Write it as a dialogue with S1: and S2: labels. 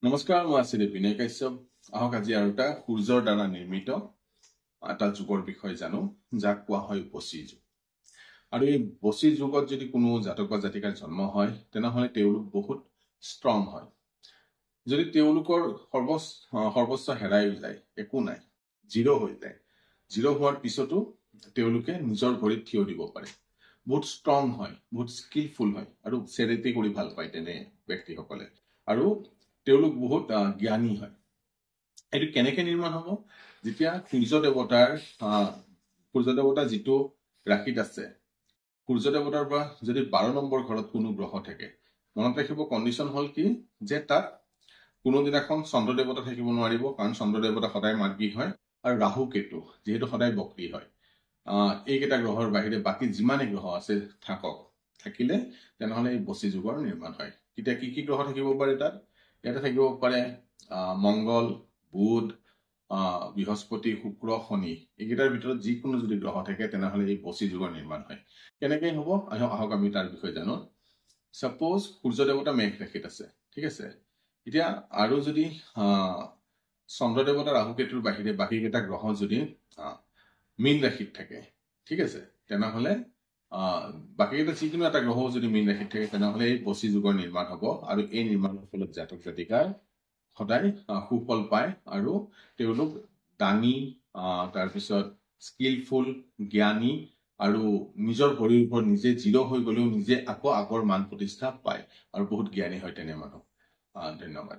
S1: নমস্কাৰ, মই আছিলো বিনয় কাশ্যপ। আহক আজি আৰু এটা সূৰ্যৰ দ্বাৰা নিৰ্মিত এটা যুগৰ বিষয়ে জানো, যাক কোৱা হয় বছী যুগ। আৰু এই বছী যুগত যদি কোনো জাতক বা জাতিকাৰ জন্ম হয়, তেনেহলে তেওঁলোক বহুত ষ্ট্ৰং হয়। যদি তেওঁলোকৰ সৰ্বস্ব হেৰাই যায়, একো নাই, জিৰ' হৈ যায়, জিৰ' হোৱাৰ পিছতো তেওঁলোকে নিজৰ ভৰিত থিয় দিব পাৰে। বহুত ষ্ট্ৰং হয়, বহুত স্কিলফুল হয়, আৰু চেৰিটি কৰি ভাল পায় তেনে ব্যক্তিসকলে। আৰু তেওঁলোক বহুত জ্ঞানী হয়। এইটো কেনেকে নিৰ্মাণ হ'ব? যেতিয়া সূৰ্য দেৱতা যিটো ৰাশিত আছে, সূৰ্য দেৱতাৰ পৰা যদি 12 নম্বৰ ঘৰত কোনো গ্ৰহ থাকে, মনত ৰাখিব কণ্ডিশ্যন হল কি, যে তাত কোনো দিনাখন চন্দ্ৰ দেৱতা থাকিব নোৱাৰিব, কাৰণ চন্দ্ৰ দেৱতা সদায় মাৰ্গী হয়, আৰু ৰাহু কেতু যিহেতু সদায় বক্ৰী হয়। এইকেইটা গ্ৰহৰ বাহিৰে বাকী যিমানে গ্ৰহ আছে থাকিলে তেনেহলে এই বছী যুগৰ নিৰ্মাণ হয়। তেতিয়া কি কি গ্ৰহ থাকিব পাৰে? তাত ইয়াতে থাকিব পাৰে মংগল, বুধ, বৃহস্পতি, শুক্ৰ, শনি। এইকেইটাৰ ভিতৰত যিকোনো যদি গ্ৰহ থাকে তেনেহলে এই বছী যুগৰ নিৰ্মাণ হয়। কেনেকে হব? আহক আমি তাৰ বিষয়ে জানো। সাপোজ সূৰ্য দেৱতা মেঘ ৰাশিত আছে, ঠিক আছে। এতিয়া আৰু যদি চন্দ্ৰ দেৱতা ৰাহু কেতুৰ বাহিৰে বাকী কেইটা গ্ৰহ যদি মীন ৰাশিত থাকে, ঠিক আছে, তেনেহলে বাকী কেইটা যিকোনো এটা গ্ৰহ যদি মীন ৰাশিত থাকে তেনেহলে এই বছী যুগৰ নিৰ্মাণ হব। আৰু এই নিৰ্মাণৰ ফলত জাতক জাতিকাৰ সদায় সুফল পায়, আৰু তেওঁলোক দানী, তাৰপিছত স্কিলফুল, জ্ঞানী, আৰু নিজৰ ভৰিৰ ওপৰত নিজে জিৰ' হৈ গলেও নিজে আকৌ আগৰ মান প্ৰতিষ্ঠা পায়, আৰু বহুত জ্ঞানী হয় তেনে মানুহ। ধন্যবাদ।